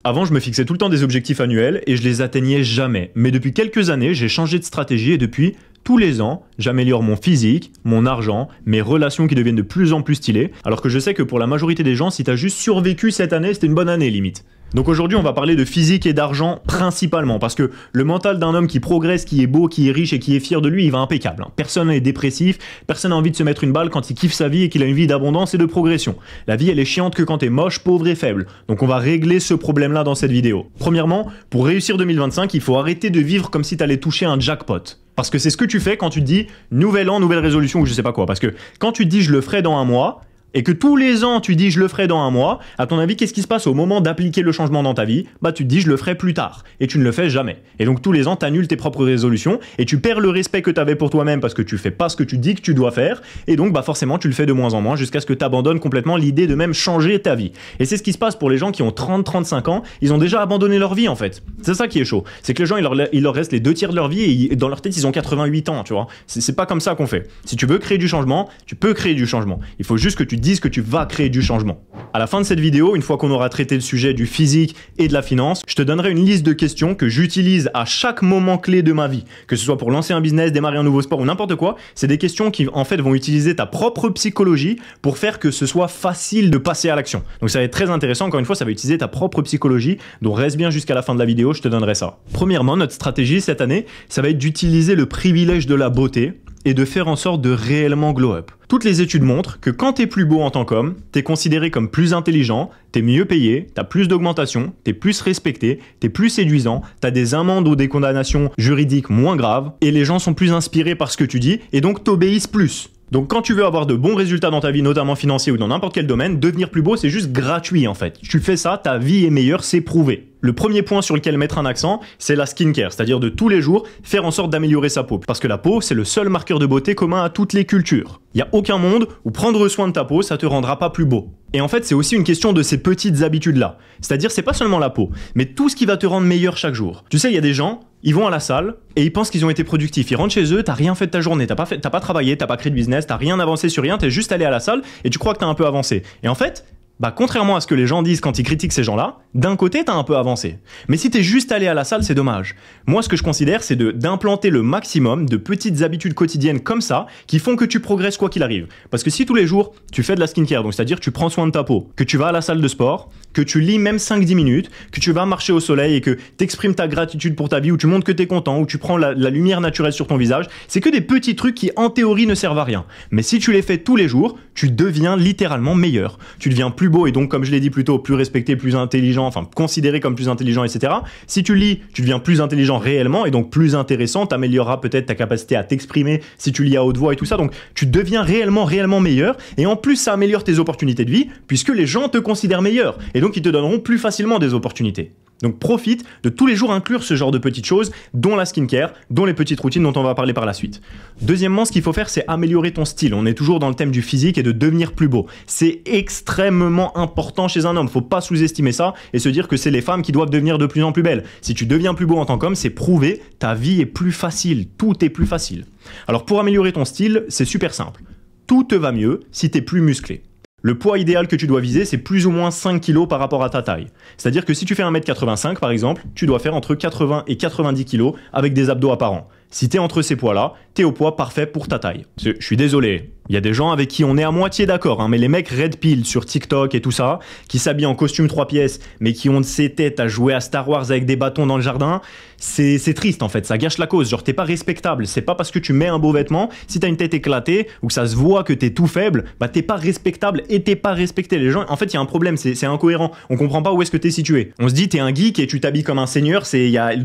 Avant, je me fixais tout le temps des objectifs annuels et je les atteignais jamais. Mais depuis quelques années, j'ai changé de stratégie et depuis, tous les ans, j'améliore mon physique, mon argent, mes relations qui deviennent de plus en plus stylées. Alors que je sais que pour la majorité des gens, si t'as juste survécu cette année, c'était une bonne année limite. Donc aujourd'hui, on va parler de physique et d'argent principalement parce que le mental d'un homme qui progresse, qui est beau, qui est riche et qui est fier de lui, il va impeccable. Personne n'est dépressif, personne n'a envie de se mettre une balle quand il kiffe sa vie et qu'il a une vie d'abondance et de progression. La vie, elle est chiante que quand t'es moche, pauvre et faible. Donc on va régler ce problème-là dans cette vidéo. Premièrement, pour réussir 2025, il faut arrêter de vivre comme si t'allais toucher un jackpot. Parce que c'est ce que tu fais quand tu te dis nouvel an, nouvelle résolution ou je sais pas quoi. Parce que quand tu te dis je le ferai dans un mois, et que tous les ans tu dis je le ferai dans un mois, à ton avis, qu'est-ce qui se passe au moment d'appliquer le changement dans ta vie? Bah tu te dis je le ferai plus tard, et tu ne le fais jamais. Et donc tous les ans, tu annules tes propres résolutions, et tu perds le respect que tu avais pour toi-même parce que tu fais pas ce que tu dis que tu dois faire, et donc bah forcément tu le fais de moins en moins jusqu'à ce que tu abandonnes complètement l'idée de même changer ta vie. Et c'est ce qui se passe pour les gens qui ont 30-35 ans, ils ont déjà abandonné leur vie en fait. C'est ça qui est chaud, c'est que les gens il leur reste les 2 tiers de leur vie et dans leur tête ils ont 88 ans, tu vois. C'est pas comme ça qu'on fait. Si tu veux créer du changement, tu peux créer du changement. Il faut juste que tu dises que tu vas créer du changement. À la fin de cette vidéo, une fois qu'on aura traité le sujet du physique et de la finance, je te donnerai une liste de questions que j'utilise à chaque moment clé de ma vie. Que ce soit pour lancer un business, démarrer un nouveau sport ou n'importe quoi, c'est des questions qui en fait vont utiliser ta propre psychologie pour faire que ce soit facile de passer à l'action. Donc ça va être très intéressant, encore une fois, ça va utiliser ta propre psychologie, donc reste bien jusqu'à la fin de la vidéo, je te donnerai ça. Premièrement, notre stratégie cette année, ça va être d'utiliser le privilège de la beauté et de faire en sorte de réellement glow up. Toutes les études montrent que quand t'es plus beau en tant qu'homme, t'es considéré comme plus intelligent, t'es mieux payé, t'as plus d'augmentation, t'es plus respecté, t'es plus séduisant, t'as des amendes ou des condamnations juridiques moins graves, et les gens sont plus inspirés par ce que tu dis, et donc t'obéissent plus. Donc quand tu veux avoir de bons résultats dans ta vie, notamment financiers ou dans n'importe quel domaine, devenir plus beau, c'est juste gratuit en fait. Tu fais ça, ta vie est meilleure, c'est prouvé. Le premier point sur lequel mettre un accent, c'est la skincare, c'est-à-dire de tous les jours faire en sorte d'améliorer sa peau. Parce que la peau, c'est le seul marqueur de beauté commun à toutes les cultures. Il n'y a aucun monde où prendre soin de ta peau, ça te rendra pas plus beau. Et en fait, c'est aussi une question de ces petites habitudes-là. C'est-à-dire, c'est pas seulement la peau, mais tout ce qui va te rendre meilleur chaque jour. Tu sais, il y a des gens, ils vont à la salle et ils pensent qu'ils ont été productifs. Ils rentrent chez eux, t'as rien fait de ta journée, t'as pas travaillé, t'as pas créé de business, t'as rien avancé sur rien, t'es juste allé à la salle et tu crois que t'as un peu avancé. Et en fait, bah contrairement à ce que les gens disent quand ils critiquent ces gens-là, d'un côté, t'as un peu avancé. Mais si t'es juste allé à la salle, c'est dommage. Moi, ce que je considère, c'est d'implanter le maximum de petites habitudes quotidiennes comme ça, qui font que tu progresses quoi qu'il arrive. Parce que si tous les jours, tu fais de la skincare, donc c'est-à-dire tu prends soin de ta peau, que tu vas à la salle de sport, que tu lis même 5-10 minutes, que tu vas marcher au soleil et que t'exprimes ta gratitude pour ta vie, ou tu montres que t'es content, ou tu prends la lumière naturelle sur ton visage, c'est que des petits trucs qui, en théorie, ne servent à rien. Mais si tu les fais tous les jours, tu deviens littéralement meilleur. Tu deviens plus beau et donc, comme je l'ai dit plus tôt, plus respecté, plus intelligent, enfin considéré comme plus intelligent, etc. Si tu lis, tu deviens plus intelligent réellement et donc plus intéressant, t'amélioreras peut-être ta capacité à t'exprimer si tu lis à haute voix et tout ça. Donc, tu deviens réellement meilleur et en plus, ça améliore tes opportunités de vie puisque les gens te considèrent meilleur et donc ils te donneront plus facilement des opportunités. Donc profite de tous les jours inclure ce genre de petites choses, dont la skincare, dont les petites routines dont on va parler par la suite. Deuxièmement, ce qu'il faut faire, c'est améliorer ton style. On est toujours dans le thème du physique et de devenir plus beau. C'est extrêmement important chez un homme. Faut pas sous-estimer ça et se dire que c'est les femmes qui doivent devenir de plus en plus belles. Si tu deviens plus beau en tant qu'homme, c'est prouvé, ta vie est plus facile. Tout est plus facile. Alors pour améliorer ton style, c'est super simple. Tout te va mieux si t'es plus musclé. Le poids idéal que tu dois viser, c'est plus ou moins 5 kg par rapport à ta taille. C'est-à-dire que si tu fais 1m85 par exemple, tu dois faire entre 80 et 90 kg avec des abdos apparents. Si t'es entre ces poids-là, t'es au poids parfait pour ta taille. Je suis désolé, il y a des gens avec qui on est à moitié d'accord, hein, mais les mecs red pill sur TikTok et tout ça, qui s'habillent en costume 3 pièces, mais qui ont de ces têtes à jouer à Star Wars avec des bâtons dans le jardin, c'est triste en fait, ça gâche la cause. Genre t'es pas respectable, c'est pas parce que tu mets un beau vêtement, si t'as une tête éclatée ou que ça se voit que t'es tout faible, bah t'es pas respectable et t'es pas respecté. Les gens, en fait il y a un problème, c'est incohérent, on comprend pas où est-ce que t'es situé. On se dit t'es un geek et tu t'habilles comme un seigneur,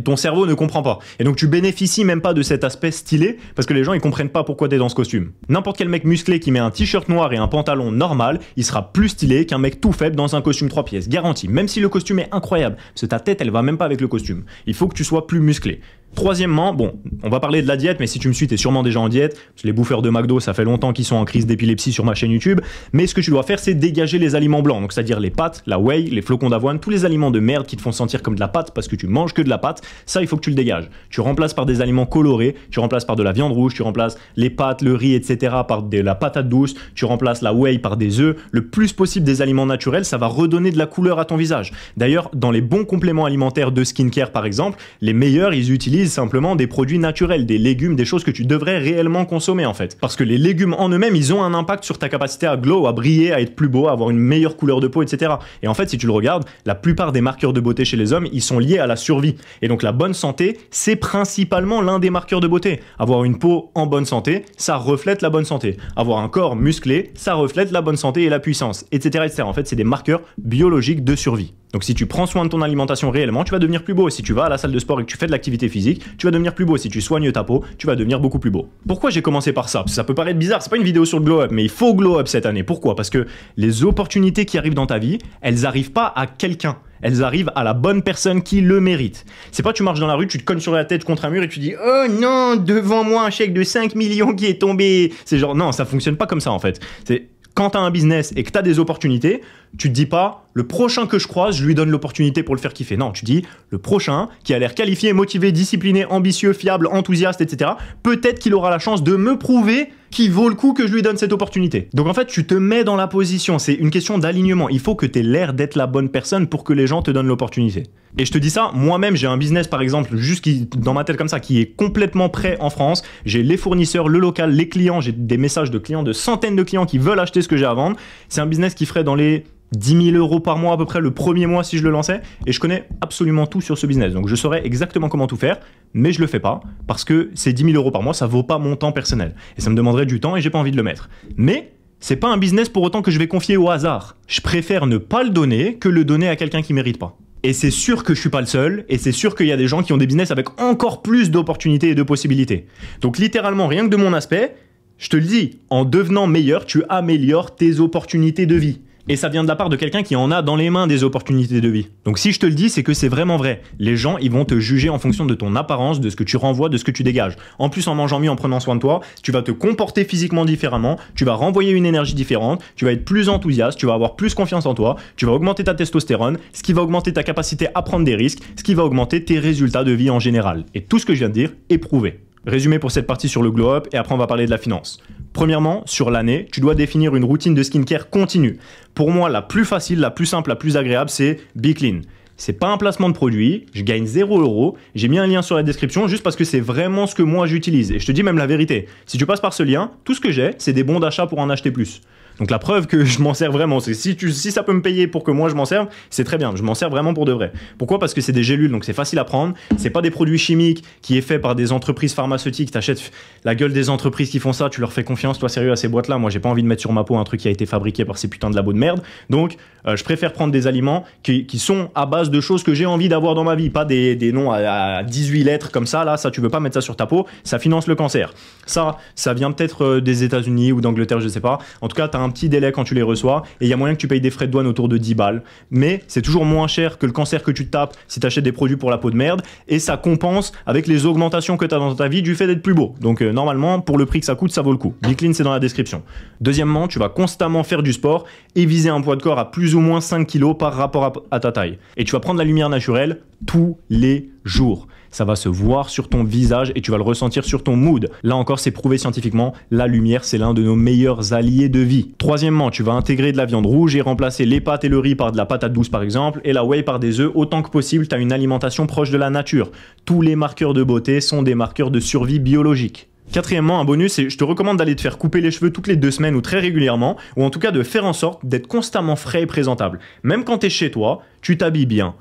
ton cerveau ne comprend pas. Et donc tu bénéficies même pas de cet aspect stylé parce que les gens ils comprennent pas pourquoi t'es dans ce costume. N'importe quel mec musclé qui met un t-shirt noir et un pantalon normal, il sera plus stylé qu'un mec tout faible dans un costume 3 pièces, garanti, même si le costume est incroyable, parce que ta tête elle va même pas avec le costume. Il faut que tu sois plus musclé. Troisièmement, bon, on va parler de la diète, mais si tu me suis, t'es sûrement déjà en diète. Les bouffeurs de McDo, ça fait longtemps qu'ils sont en crise d'épilepsie sur ma chaîne YouTube. Mais ce que tu dois faire, c'est dégager les aliments blancs. Donc, c'est-à-dire les pâtes, la whey, les flocons d'avoine, tous les aliments de merde qui te font sentir comme de la pâte parce que tu manges que de la pâte. Ça, il faut que tu le dégages. Tu remplaces par des aliments colorés, tu remplaces par de la viande rouge, tu remplaces les pâtes, le riz, etc. par de la patate douce, tu remplaces la whey par des œufs. Le plus possible des aliments naturels, ça va redonner de la couleur à ton visage. D'ailleurs, dans les bons compléments alimentaires de skincare, par exemple, les meilleurs, ils utilisent simplement des produits naturels, des légumes, des choses que tu devrais réellement consommer en fait. Parce que les légumes en eux-mêmes, ils ont un impact sur ta capacité à glow, à briller, à être plus beau, à avoir une meilleure couleur de peau, etc. Et en fait, si tu le regardes, la plupart des marqueurs de beauté chez les hommes, ils sont liés à la survie. Et donc la bonne santé, c'est principalement l'un des marqueurs de beauté. Avoir une peau en bonne santé, ça reflète la bonne santé. Avoir un corps musclé, ça reflète la bonne santé et la puissance, etc. etc. En fait, c'est des marqueurs biologiques de survie. Donc si tu prends soin de ton alimentation réellement, tu vas devenir plus beau. Si tu vas à la salle de sport et que tu fais de l'activité physique, tu vas devenir plus beau. Si tu soignes ta peau, tu vas devenir beaucoup plus beau. Pourquoi j'ai commencé par ça? Parce que ça peut paraître bizarre, c'est pas une vidéo sur le glow up, mais il faut glow up cette année. Pourquoi? Parce que les opportunités qui arrivent dans ta vie, elles arrivent pas à quelqu'un. Elles arrivent à la bonne personne qui le mérite. C'est pas tu marches dans la rue, tu te cognes sur la tête contre un mur et tu dis « Oh non, devant moi un chèque de 5 millions qui est tombé !» C'est genre, non, ça fonctionne pas comme ça en fait. C'est quand tu as un business et que tu as des opportunités, tu te dis pas le prochain que je croise, je lui donne l'opportunité pour le faire kiffer. Non, tu dis le prochain qui a l'air qualifié, motivé, discipliné, ambitieux, fiable, enthousiaste, etc. Peut-être qu'il aura la chance de me prouver qu'il vaut le coup que je lui donne cette opportunité. Donc en fait, tu te mets dans la position. C'est une question d'alignement. Il faut que tu aies l'air d'être la bonne personne pour que les gens te donnent l'opportunité. Et je te dis ça, moi-même, j'ai un business par exemple, juste dans ma tête comme ça, qui est complètement prêt en France. J'ai les fournisseurs, le local, les clients. J'ai des messages de clients, de centaines de clients qui veulent acheter ce que j'ai à vendre. C'est un business qui ferait dans les 10 000 € par mois à peu près le premier mois si je le lançais, et je connais absolument tout sur ce business, donc je saurais exactement comment tout faire, mais je le fais pas parce que ces 10 000 € par mois ça vaut pas mon temps personnel et ça me demanderait du temps et j'ai pas envie de le mettre. Mais c'est pas un business pour autant que je vais confier au hasard. Je préfère ne pas le donner que le donner à quelqu'un qui mérite pas. Et c'est sûr que je suis pas le seul, et c'est sûr qu'il y a des gens qui ont des business avec encore plus d'opportunités et de possibilités. Donc littéralement, rien que de mon aspect, je te le dis, en devenant meilleur, tu améliores tes opportunités de vie. Et ça vient de la part de quelqu'un qui en a dans les mains des opportunités de vie. Donc si je te le dis, c'est que c'est vraiment vrai. Les gens, ils vont te juger en fonction de ton apparence, de ce que tu renvoies, de ce que tu dégages. En plus, en mangeant mieux, en prenant soin de toi, tu vas te comporter physiquement différemment, tu vas renvoyer une énergie différente, tu vas être plus enthousiaste, tu vas avoir plus confiance en toi, tu vas augmenter ta testostérone, ce qui va augmenter ta capacité à prendre des risques, ce qui va augmenter tes résultats de vie en général. Et tout ce que je viens de dire est prouvé. Résumé pour cette partie sur le glow up et après on va parler de la finance. Premièrement, sur l'année, tu dois définir une routine de skincare continue. Pour moi, la plus facile, la plus simple, la plus agréable, c'est Be Clean. C'est pas un placement de produit, je gagne 0 €, j'ai mis un lien sur la description juste parce que c'est vraiment ce que moi j'utilise. Et je te dis même la vérité, si tu passes par ce lien, tout ce que j'ai, c'est des bons d'achat pour en acheter plus. Donc la preuve que je m'en sers vraiment, c'est si ça peut me payer pour que moi je m'en serve, c'est très bien, je m'en sers vraiment pour de vrai. Pourquoi? Parce que c'est des gélules, donc c'est facile à prendre, c'est pas des produits chimiques qui est fait par des entreprises pharmaceutiques, t'achètes la gueule des entreprises qui font ça, tu leur fais confiance, toi sérieux à ces boîtes-là, moi j'ai pas envie de mettre sur ma peau un truc qui a été fabriqué par ces putains de labos de merde, donc je préfère prendre des aliments qui sont à base de choses que j'ai envie d'avoir dans ma vie, pas des noms à 18 lettres comme ça, là, ça tu veux pas mettre ça sur ta peau, ça finance le cancer. Ça vient peut-être des États-Unis ou d'Angleterre, je sais pas, en tout cas t'as un petit délai quand tu les reçois et il y a moyen que tu payes des frais de douane autour de 10 balles, mais c'est toujours moins cher que le cancer que tu te tapes si tu achètes des produits pour la peau de merde et ça compense avec les augmentations que tu as dans ta vie du fait d'être plus beau. Donc normalement pour le prix que ça coûte, ça vaut le coup. Be Clean, c'est dans la description. Deuxièmement, tu vas constamment faire du sport et viser un poids de corps à plus ou moins 5 kg par rapport à ta taille. Et tu vas prendre la lumière naturelle tous les jours. Ça va se voir sur ton visage et tu vas le ressentir sur ton mood. Là encore, c'est prouvé scientifiquement, la lumière, c'est l'un de nos meilleurs alliés de vie. Troisièmement, tu vas intégrer de la viande rouge et remplacer les pâtes et le riz par de la patate douce par exemple, et la whey par des œufs. Autant que possible, tu as une alimentation proche de la nature. Tous les marqueurs de beauté sont des marqueurs de survie biologique. Quatrièmement, un bonus, c'est je te recommande d'aller te faire couper les cheveux toutes les 2 semaines ou très régulièrement, ou en tout cas de faire en sorte d'être constamment frais et présentable. Même quand tu es chez toi, tu t'habilles bien.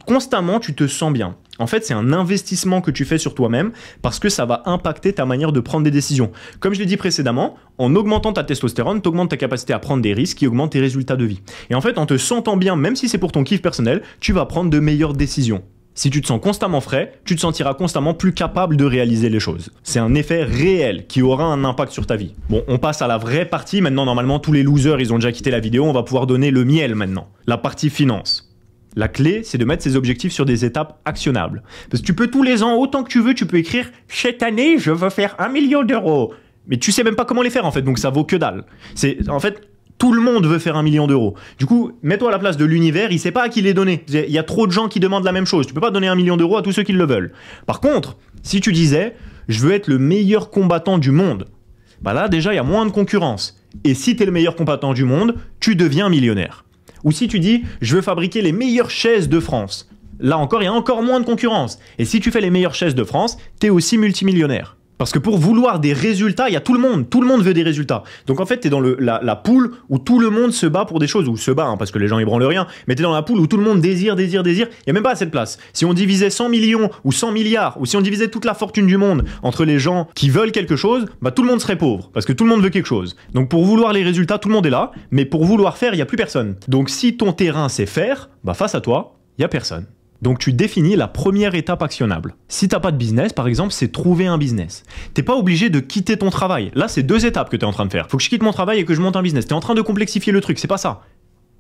Constamment, tu te sens bien. En fait, c'est un investissement que tu fais sur toi-même parce que ça va impacter ta manière de prendre des décisions. Comme je l'ai dit précédemment, en augmentant ta testostérone, tu augmentes ta capacité à prendre des risques qui augmentent tes résultats de vie. Et en fait, en te sentant bien, même si c'est pour ton kiff personnel, tu vas prendre de meilleures décisions. Si tu te sens constamment frais, tu te sentiras constamment plus capable de réaliser les choses. C'est un effet réel qui aura un impact sur ta vie. Bon, on passe à la vraie partie. Maintenant, normalement, tous les losers, ils ont déjà quitté la vidéo. On va pouvoir donner le miel maintenant. La partie finance. La clé, c'est de mettre ces objectifs sur des étapes actionnables. Parce que tu peux tous les ans, autant que tu veux, tu peux écrire « Cette année, je veux faire 1 million d'euros ». Mais tu sais même pas comment les faire en fait, donc ça vaut que dalle. En fait, tout le monde veut faire 1 million d'euros. Du coup, mets-toi à la place de l'univers, il sait pas à qui les donner. Il y a trop de gens qui demandent la même chose. Tu peux pas donner 1 million d'euros à tous ceux qui le veulent. Par contre, si tu disais « Je veux être le meilleur combattant du monde », bah là déjà, il y a moins de concurrence. Et si tu es le meilleur combattant du monde, tu deviens millionnaire. Ou si tu dis « Je veux fabriquer les meilleures chaises de France », là encore, il y a encore moins de concurrence. Et si tu fais les meilleures chaises de France, tu es aussi multimillionnaire. Parce que pour vouloir des résultats, il y a tout le monde veut des résultats. Donc en fait, tu es dans la poule où tout le monde se bat pour des choses, ou se bat, hein, parce que les gens ils branlent rien, mais tu es dans la poule où tout le monde désire, il n'y a même pas assez de place. Si on divisait 100 millions ou 100 milliards, ou si on divisait toute la fortune du monde entre les gens qui veulent quelque chose, bah tout le monde serait pauvre, parce que tout le monde veut quelque chose. Donc pour vouloir les résultats, tout le monde est là, mais pour vouloir faire, il n'y a plus personne. Donc si ton terrain c'est faire, bah face à toi, il n'y a personne. Donc tu définis la première étape actionnable. Si t'as pas de business, par exemple, c'est trouver un business. T'es pas obligé de quitter ton travail. Là, c'est 2 étapes que t'es en train de faire. Faut que je quitte mon travail et que je monte un business. T'es en train de complexifier le truc, c'est pas ça.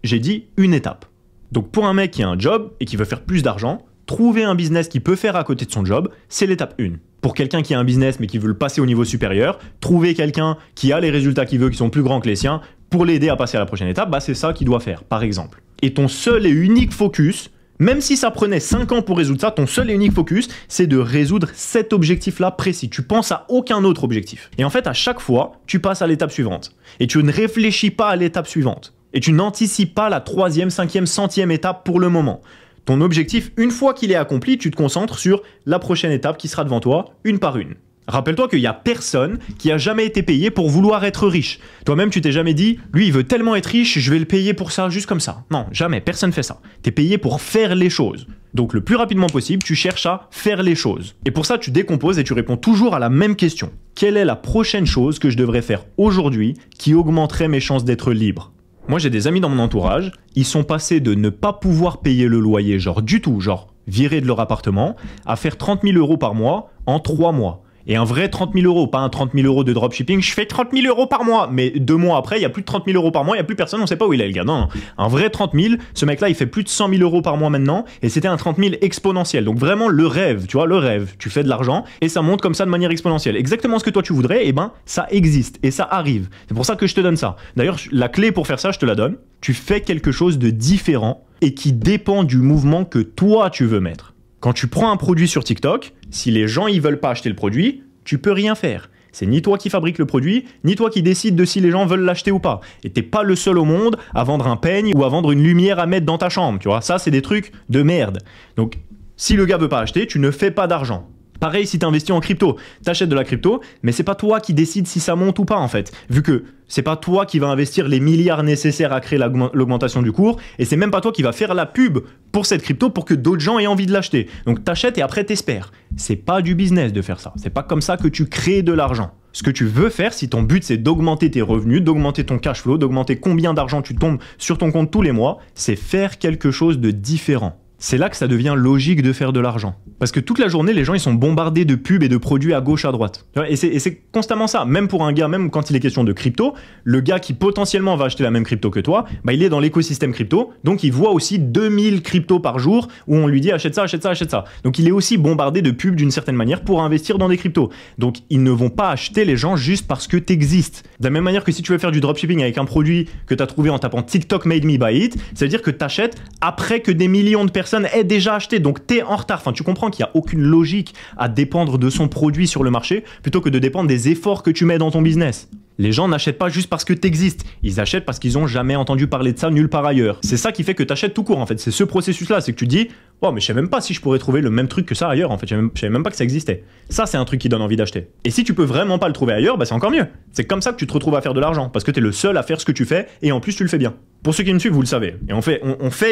J'ai dit une étape. Donc pour un mec qui a un job et qui veut faire plus d'argent, trouver un business qu'il peut faire à côté de son job, c'est l'étape 1. Pour quelqu'un qui a un business mais qui veut le passer au niveau supérieur, trouver quelqu'un qui a les résultats qu'il veut, qui sont plus grands que les siens, pour l'aider à passer à la prochaine étape, bah c'est ça qu'il doit faire, par exemple. Et ton seul et unique focus, même si ça prenait 5 ans pour résoudre ça, ton seul et unique focus, c'est de résoudre cet objectif-là précis. Tu penses à aucun autre objectif. Et en fait, à chaque fois, tu passes à l'étape suivante. Et tu ne réfléchis pas à l'étape suivante. Et tu n'anticipes pas la 3e, 5e, 100e étape pour le moment. Ton objectif, une fois qu'il est accompli, tu te concentres sur la prochaine étape qui sera devant toi, une par une. Rappelle-toi qu'il n'y a personne qui a jamais été payé pour vouloir être riche. Toi-même, tu t'es jamais dit, lui, il veut tellement être riche, je vais le payer pour ça, juste comme ça. Non, jamais, personne fait ça. T'es payé pour faire les choses. Donc, le plus rapidement possible, tu cherches à faire les choses. Et pour ça, tu décomposes et tu réponds toujours à la même question. Quelle est la prochaine chose que je devrais faire aujourd'hui qui augmenterait mes chances d'être libre ? Moi, j'ai des amis dans mon entourage, ils sont passés de ne pas pouvoir payer le loyer, genre du tout, genre virer de leur appartement, à faire 30 000 euros par mois en 3 mois. Et un vrai 30 000 euros, pas un 30 000 euros de dropshipping, je fais 30 000 euros par mois. Mais 2 mois après, il n'y a plus de 30 000 euros par mois, il n'y a plus personne, on ne sait pas où il est le gars. Non, non. Un vrai 30 000, ce mec-là, il fait plus de 100 000 euros par mois maintenant, et c'était un 30 000 exponentiel. Donc vraiment le rêve, tu vois, le rêve. Tu fais de l'argent, et ça monte comme ça de manière exponentielle. Exactement ce que toi tu voudrais, et ben ça existe, et ça arrive. C'est pour ça que je te donne ça. D'ailleurs, la clé pour faire ça, je te la donne. Tu fais quelque chose de différent, et qui dépend du mouvement que toi tu veux mettre. Quand tu prends un produit sur TikTok, si les gens ils veulent pas acheter le produit, tu peux rien faire. C'est ni toi qui fabrique le produit, ni toi qui décide de si les gens veulent l'acheter ou pas. Et t'es pas le seul au monde à vendre un peigne ou à vendre une lumière à mettre dans ta chambre, tu vois. Ça, c'est des trucs de merde. Donc, si le gars veut pas acheter, tu ne fais pas d'argent. Pareil si tu investis en crypto, t'achètes de la crypto, mais c'est pas toi qui décides si ça monte ou pas en fait, vu que c'est pas toi qui va investir les milliards nécessaires à créer l'augmentation du cours, et c'est même pas toi qui va faire la pub pour cette crypto pour que d'autres gens aient envie de l'acheter. Donc t'achètes et après t'espères. C'est pas du business de faire ça, c'est pas comme ça que tu crées de l'argent. Ce que tu veux faire, si ton but c'est d'augmenter tes revenus, d'augmenter ton cash flow, d'augmenter combien d'argent tu tombes sur ton compte tous les mois, c'est faire quelque chose de différent. C'est là que ça devient logique de faire de l'argent. Parce que toute la journée, les gens ils sont bombardés de pubs et de produits à gauche, à droite. Et c'est constamment ça. Même pour un gars, même quand il est question de crypto, le gars qui potentiellement va acheter la même crypto que toi, bah, il est dans l'écosystème crypto, donc il voit aussi 2000 cryptos par jour où on lui dit achète ça, achète ça, achète ça. Donc il est aussi bombardé de pubs d'une certaine manière pour investir dans des cryptos. Donc ils ne vont pas acheter les gens juste parce que tu existes. De la même manière que si tu veux faire du dropshipping avec un produit que tu as trouvé en tapant TikTok made me buy it, ça veut dire que tu achètes après que des millions de personnes aient déjà acheté, donc t'es en retard. Enfin, tu comprends qu'il n'y a aucune logique à dépendre de son produit sur le marché plutôt que de dépendre des efforts que tu mets dans ton business. Les gens n'achètent pas juste parce que t'existes, ils achètent parce qu'ils n'ont jamais entendu parler de ça nulle part ailleurs. C'est ça qui fait que t'achètes tout court en fait, c'est ce processus-là, c'est que tu te dis « Oh mais je sais même pas si je pourrais trouver le même truc que ça ailleurs en fait, je savais même pas que ça existait. » Ça c'est un truc qui donne envie d'acheter. Et si tu peux vraiment pas le trouver ailleurs, bah c'est encore mieux. C'est comme ça que tu te retrouves à faire de l'argent, parce que t'es le seul à faire ce que tu fais et en plus tu le fais bien. Pour ceux qui me suivent, vous le savez. Et on fait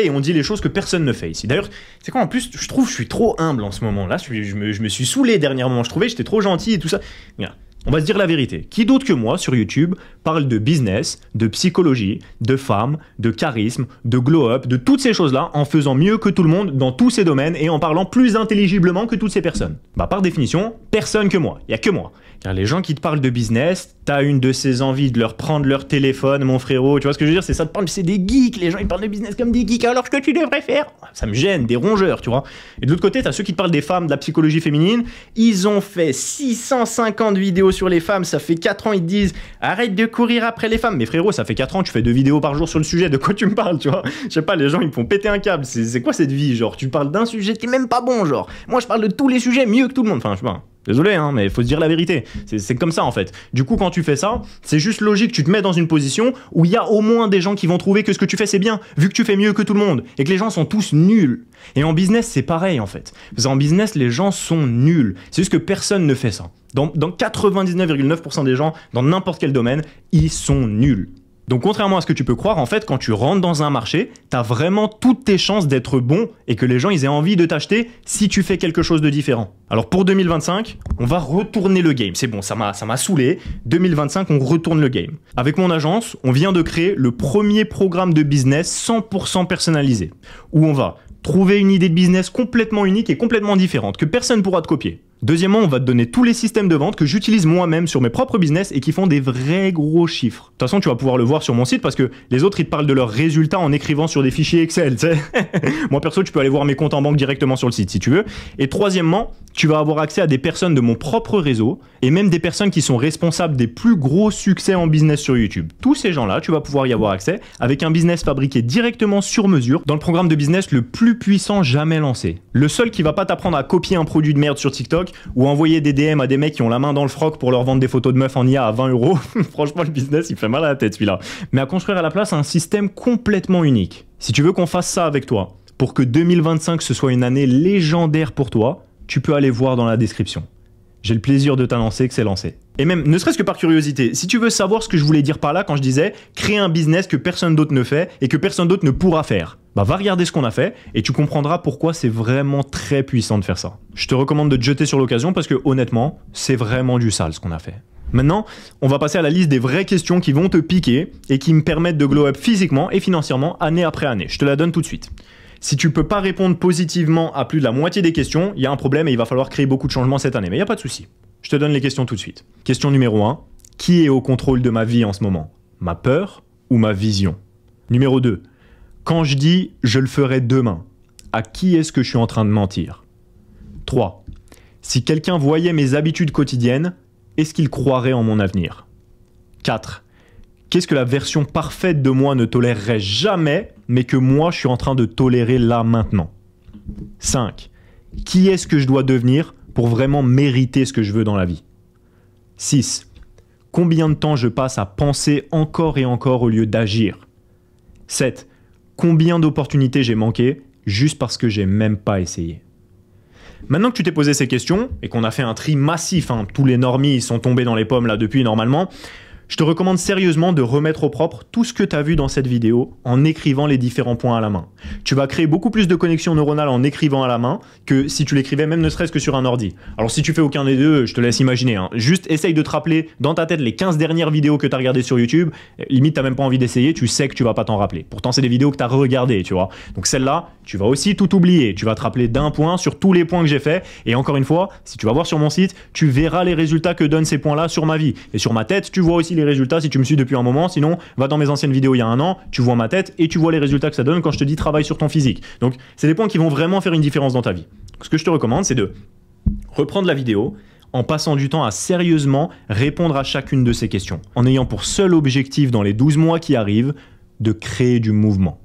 et on dit les choses que personne ne fait ici. D'ailleurs, c'est quoi en plus, je trouve que je suis trop humble en ce moment. Là, je me suis saoulé dernièrement, je trouvais que j'étais trop gentil et tout ça. Regarde. On va se dire la vérité. Qui d'autre que moi, sur YouTube, parle de business, de psychologie, de femmes, de charisme, de glow-up, de toutes ces choses-là en faisant mieux que tout le monde dans tous ces domaines et en parlant plus intelligiblement que toutes ces personnes? Bah par définition, personne que moi. Il n'y a que moi. Car les gens qui te parlent de business, t'as une de ces envies de leur prendre leur téléphone, mon frérot. Tu vois ce que je veux dire? C'est ça, c'est des geeks. Les gens, ils parlent de business comme des geeks. Alors que tu devrais faire? Ça me gêne, des rongeurs, tu vois. Et de l'autre côté, t'as ceux qui te parlent des femmes, de la psychologie féminine. Ils ont fait 650 vidéos sur les femmes. Ça fait 4 ans, ils te disent arrête de courir après les femmes. Mais frérot, ça fait 4 ans, tu fais 2 vidéos par jour sur le sujet. De quoi tu me parles, tu vois? Je sais pas, les gens, ils me font péter un câble. C'est quoi cette vie? Genre, tu parles d'un sujet qui est même pas bon, genre. Moi, je parle de tous les sujets mieux que tout le monde. Enfin, je sais pas. Désolé, hein, mais il faut se dire la vérité. C'est comme ça, en fait. Du coup, quand tu fais ça, c'est juste logique. Tu te mets dans une position où il y a au moins des gens qui vont trouver que ce que tu fais, c'est bien, vu que tu fais mieux que tout le monde, et que les gens sont tous nuls. Et en business, c'est pareil, en fait. Parce qu'en business, les gens sont nuls. C'est juste que personne ne fait ça. Dans 99,9% des gens, dans n'importe quel domaine, ils sont nuls. Donc contrairement à ce que tu peux croire, en fait, quand tu rentres dans un marché, tu as vraiment toutes tes chances d'être bon et que les gens ils aient envie de t'acheter si tu fais quelque chose de différent. Alors pour 2025, on va retourner le game. C'est bon, ça m'a saoulé. 2025, on retourne le game. Avec mon agence, on vient de créer le premier programme de business 100% personnalisé, où on va trouver une idée de business complètement unique et complètement différente, que personne ne pourra te copier. Deuxièmement, on va te donner tous les systèmes de vente que j'utilise moi-même sur mes propres business et qui font des vrais gros chiffres. De toute façon, tu vas pouvoir le voir sur mon site parce que les autres, ils te parlent de leurs résultats en écrivant sur des fichiers Excel, tu sais. Moi, perso, tu peux aller voir mes comptes en banque directement sur le site si tu veux. Et troisièmement, tu vas avoir accès à des personnes de mon propre réseau et même des personnes qui sont responsables des plus gros succès en business sur YouTube. Tous ces gens-là, tu vas pouvoir y avoir accès avec un business fabriqué directement sur mesure dans le programme de business le plus puissant jamais lancé. Le seul qui va pas t'apprendre à copier un produit de merde sur TikTok ou envoyer des DM à des mecs qui ont la main dans le froc pour leur vendre des photos de meufs en IA à 20 €. Franchement, le business, il fait mal à la tête celui-là. Mais à construire à la place un système complètement unique. Si tu veux qu'on fasse ça avec toi, pour que 2025 ce soit une année légendaire pour toi, tu peux aller voir dans la description. J'ai le plaisir de t'annoncer que c'est lancé. Et même, ne serait-ce que par curiosité, si tu veux savoir ce que je voulais dire par là quand je disais créer un business que personne d'autre ne fait et que personne d'autre ne pourra faire, bah va regarder ce qu'on a fait et tu comprendras pourquoi c'est vraiment très puissant de faire ça. Je te recommande de te jeter sur l'occasion parce que honnêtement, c'est vraiment du sale ce qu'on a fait. Maintenant, on va passer à la liste des vraies questions qui vont te piquer et qui me permettent de glow up physiquement et financièrement année après année. Je te la donne tout de suite. Si tu peux pas répondre positivement à plus de la moitié des questions, il y a un problème et il va falloir créer beaucoup de changements cette année. Mais il n'y a pas de souci. Je te donne les questions tout de suite. Question numéro 1. Qui est au contrôle de ma vie en ce moment? Ma peur ou ma vision? Numéro 2. Quand je dis « je le ferai demain », à qui est-ce que je suis en train de mentir? 3. Si quelqu'un voyait mes habitudes quotidiennes, est-ce qu'il croirait en mon avenir? 4. Qu'est-ce que la version parfaite de moi ne tolérerait jamais, mais que moi je suis en train de tolérer là maintenant? 5. Qui est-ce que je dois devenir pour vraiment mériter ce que je veux dans la vie? 6. Combien de temps je passe à penser encore et encore au lieu d'agir? 7. Combien d'opportunités j'ai manqué juste parce que j'ai même pas essayé? Maintenant que tu t'es posé ces questions et qu'on a fait un tri massif, hein, tous les normies sont tombés dans les pommes là depuis normalement, je te recommande sérieusement de remettre au propre tout ce que tu as vu dans cette vidéo en écrivant les différents points à la main. Tu vas créer beaucoup plus de connexions neuronales en écrivant à la main que si tu l'écrivais même ne serait-ce que sur un ordi. Alors si tu fais aucun des deux, je te laisse imaginer. Hein. Juste essaye de te rappeler dans ta tête les 15 dernières vidéos que tu as regardées sur YouTube. Limite, tu n'as même pas envie d'essayer, tu sais que tu vas pas t'en rappeler. Pourtant, c'est des vidéos que tu as regardées, tu vois. Donc celle-là, tu vas aussi tout oublier. Tu vas te rappeler d'un point sur tous les points que j'ai fait. Et encore une fois, si tu vas voir sur mon site, tu verras les résultats que donnent ces points-là sur ma vie. Et sur ma tête, tu vois aussi les résultats si tu me suis depuis un moment. Sinon, va dans mes anciennes vidéos il y a un an, tu vois ma tête et tu vois les résultats que ça donne quand je te dis travaille sur ton physique. Donc, c'est des points qui vont vraiment faire une différence dans ta vie. Donc, ce que je te recommande, c'est de reprendre la vidéo en passant du temps à sérieusement répondre à chacune de ces questions, en ayant pour seul objectif dans les 12 mois qui arrivent de créer du mouvement.